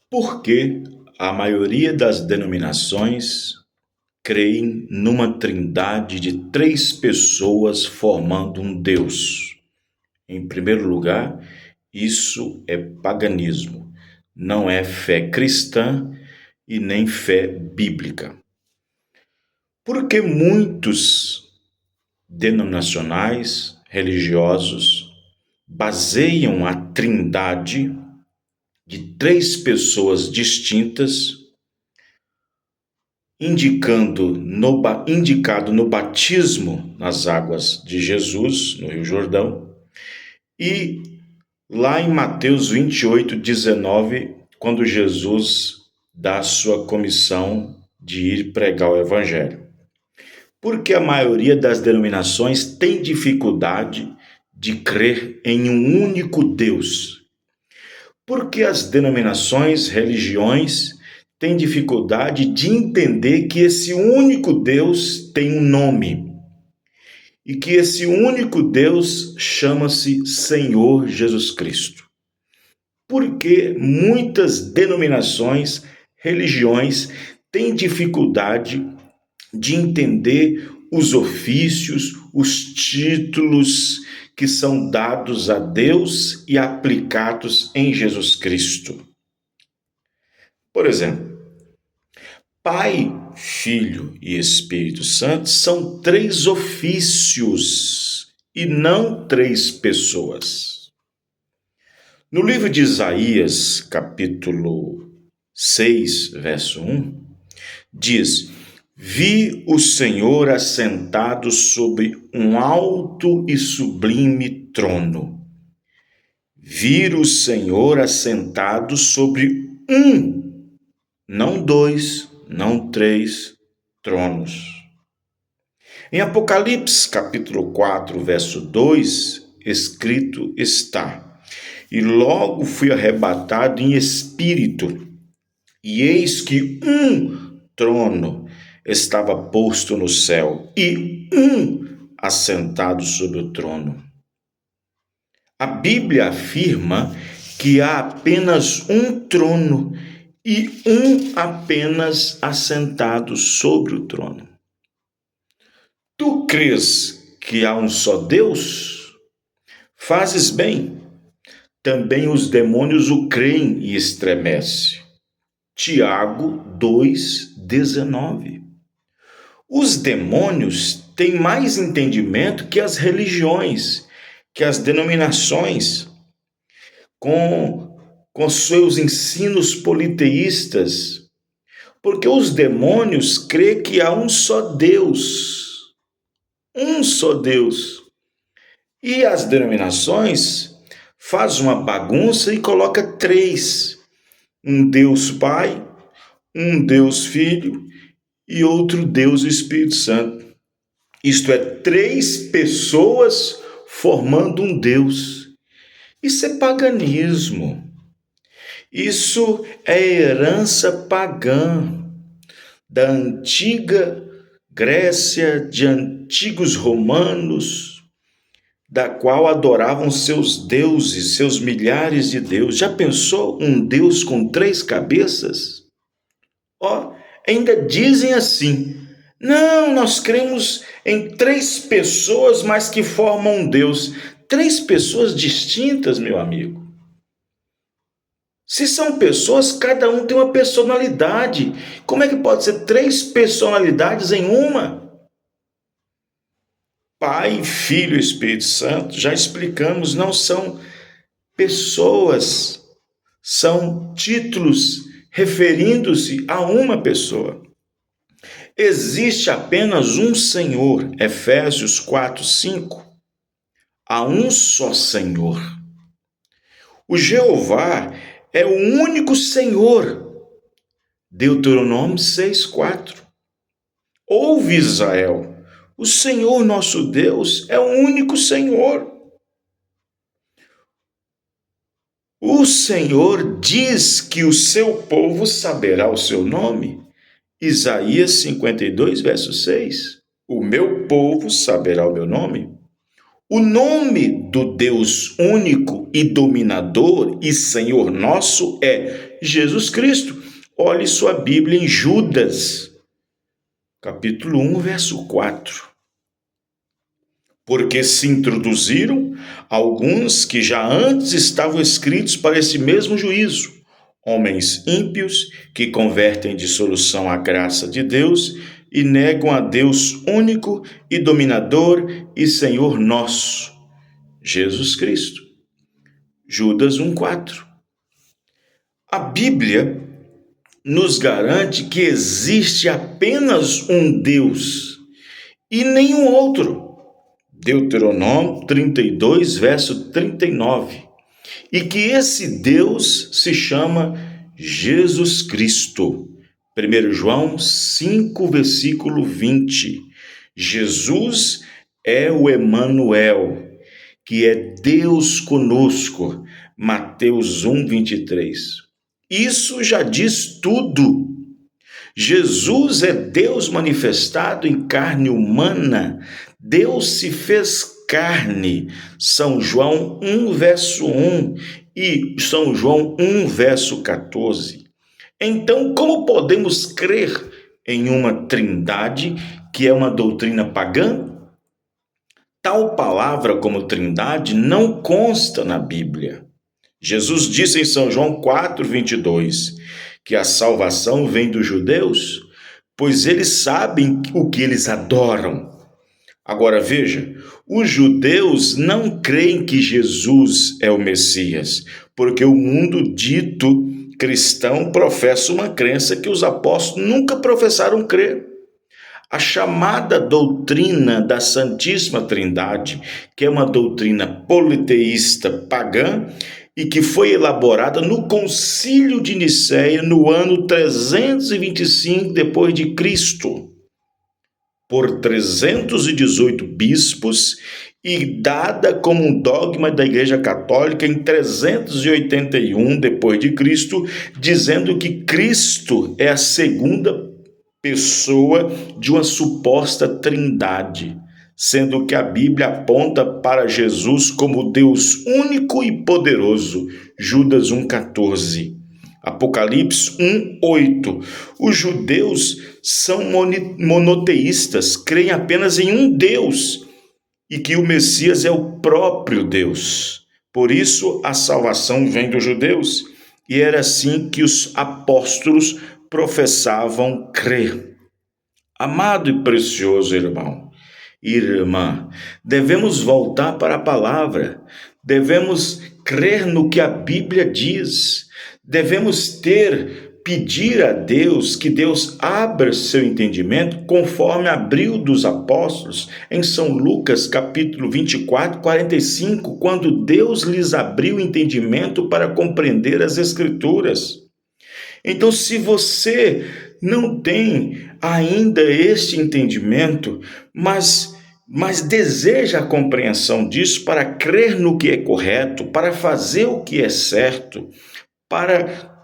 Por que a maioria das denominações creem numa trindade de três pessoas formando um Deus? Em primeiro lugar, isso é paganismo, não é fé cristã e nem fé bíblica. Porque muitos denominacionais religiosos baseiam a trindade de três pessoas distintas, indicado no batismo nas águas de Jesus, no Rio Jordão, e lá em Mateus 28:19, quando Jesus dá a sua comissão de ir pregar o Evangelho. Porque a maioria das denominações tem dificuldade de crer em um único Deus. Porque as denominações, religiões, têm dificuldade de entender que esse único Deus tem um nome e que esse único Deus chama-se Senhor Jesus Cristo. Porque muitas denominações, religiões têm dificuldade de entender os ofícios, os títulos que são dados a Deus e aplicados em Jesus Cristo. Por exemplo, Pai, Filho e Espírito Santo são três ofícios e não três pessoas. No livro de Isaías, capítulo 6, verso 1, diz: Vi o Senhor assentado sobre um alto e sublime trono. Vi o Senhor assentado sobre não dois, não três tronos. Em Apocalipse, capítulo 4, verso 2, escrito está: E logo fui arrebatado em espírito, e eis que trono estava posto no céu, e assentado sobre o trono. A Bíblia afirma que há apenas um trono e apenas assentado sobre o trono. Tu crês que há um só Deus? Fazes bem. Também os demônios o creem e estremecem. Tiago 2:19. Os demônios têm mais entendimento que as religiões, que as denominações, com seus ensinos politeístas, porque os demônios creem que há um só Deus, E as denominações fazem uma bagunça e coloca três: um Deus Pai, um Deus Filho e outro Deus Espírito Santo. Isto é, três pessoas formando um Deus. Isso é paganismo. Isso é herança pagã da antiga Grécia, de antigos romanos, da qual adoravam seus deuses, seus milhares de deuses. Já pensou um Deus com três cabeças? Ainda dizem assim: não, nós cremos em três pessoas, mas que formam um Deus. Três pessoas distintas, meu amigo. Se são pessoas, cada um tem uma personalidade. Como é que pode ser três personalidades em uma? Pai, Filho e Espírito Santo, já explicamos, não são pessoas, são títulos referindo-se a uma pessoa. Existe apenas um Senhor, Efésios 4:5. Há um só Senhor. O Jeová é o único Senhor. Deuteronômio 6:4. Ouve, Israel, o Senhor nosso Deus é o único Senhor. O Senhor diz que o seu povo saberá o seu nome. Isaías 52, verso 6. O meu povo saberá o meu nome. O nome do Deus único e dominador e Senhor nosso é Jesus Cristo. Olhe sua Bíblia em Judas, capítulo 1, verso 4. Porque se introduziram alguns que já antes estavam escritos para esse mesmo juízo, homens ímpios que convertem em dissolução a graça de Deus e negam a Deus único e dominador e Senhor nosso, Jesus Cristo. Judas 1,4. A Bíblia nos garante que existe apenas um Deus e nenhum outro. Deuteronômio 32, verso 39. E que esse Deus se chama Jesus Cristo. 1 João 5, versículo 20. Jesus é o Emanuel, que é Deus conosco. Mateus 1, 23. Isso já diz tudo. Jesus é Deus manifestado em carne humana. Deus se fez carne. São João 1, verso 1 e São João 1, verso 14. Então, como podemos crer em uma trindade que é uma doutrina pagã? Tal palavra como trindade não consta na Bíblia. Jesus disse em São João 4, 22, que a salvação vem dos judeus, pois eles sabem o que eles adoram. Agora veja, os judeus não creem que Jesus é o Messias, porque o mundo dito cristão professa uma crença que os apóstolos nunca professaram crer. A chamada doutrina da Santíssima Trindade, que é uma doutrina politeísta pagã e que foi elaborada no Concílio de Nicéia no ano 325 depois de Cristo, por 318 bispos e dada como um dogma da Igreja Católica em 381 depois de Cristo, dizendo que Cristo é a segunda pessoa de uma suposta trindade, sendo que a Bíblia aponta para Jesus como Deus único e poderoso. Judas 1,14. Apocalipse 1,8. Os judeus são monoteístas, creem apenas em um Deus e que o Messias é o próprio Deus. Por isso, a salvação vem dos judeus. E era assim que os apóstolos professavam crer. Amado e precioso irmão e irmã, devemos voltar para a palavra, devemos crer no que a Bíblia diz, devemos pedir a Deus que Deus abra seu entendimento conforme abriu dos apóstolos em São Lucas capítulo 24, 45, quando Deus lhes abriu o entendimento para compreender as Escrituras. Então, se você não tem ainda este entendimento, mas deseja a compreensão disso para crer no que é correto, para fazer o que é certo, para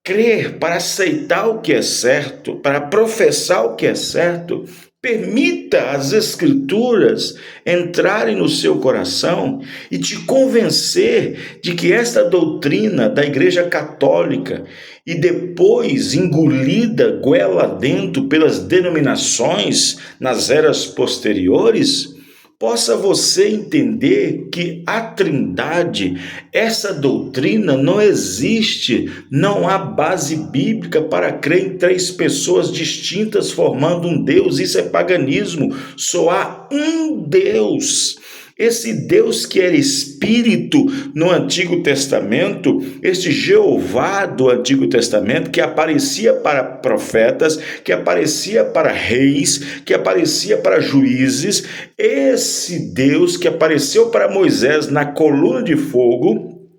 crer, para aceitar o que é certo, para professar o que é certo, permita as Escrituras entrarem no seu coração e te convencer de que esta doutrina da Igreja Católica e depois engolida goela dentro pelas denominações nas eras posteriores, possa você entender que a Trindade, essa doutrina não existe, não há base bíblica para crer em três pessoas distintas formando um Deus, isso é paganismo, só há um Deus. Esse Deus que era Espírito no Antigo Testamento, este Jeová do Antigo Testamento, que aparecia para profetas, que aparecia para reis, que aparecia para juízes, esse Deus que apareceu para Moisés na coluna de fogo,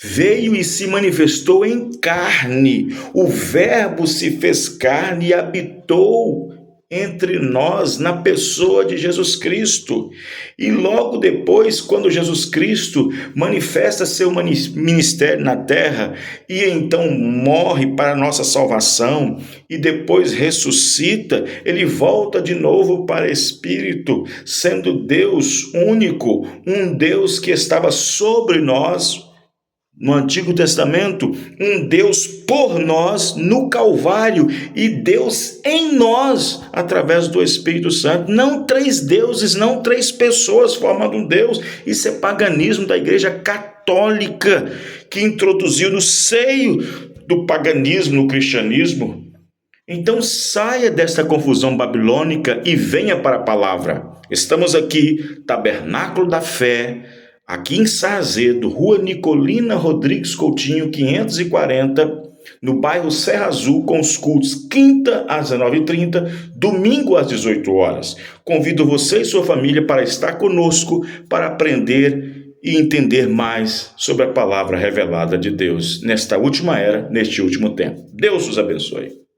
veio e se manifestou em carne. O Verbo se fez carne e habitou entre nós na pessoa de Jesus Cristo. E logo depois, quando Jesus Cristo manifesta seu ministério na terra e então morre para a nossa salvação e depois ressuscita, ele volta de novo para Espírito, sendo Deus único, um Deus que estava sobre nós no Antigo Testamento, um Deus por nós no Calvário e Deus em nós através do Espírito Santo. Não três deuses, não três pessoas formando um Deus. Isso é paganismo da Igreja Católica, que introduziu no seio do paganismo, no cristianismo. Então saia desta confusão babilônica e venha para a palavra. Estamos aqui, Tabernáculo da Fé, aqui em Sarzedo, Rua Nicolina Rodrigues Coutinho, 540, no bairro Serra Azul, com os cultos quinta às 19h30, domingo às 18 horas. Convido você e sua família para estar conosco, para aprender e entender mais sobre a palavra revelada de Deus nesta última era, neste último tempo. Deus os abençoe.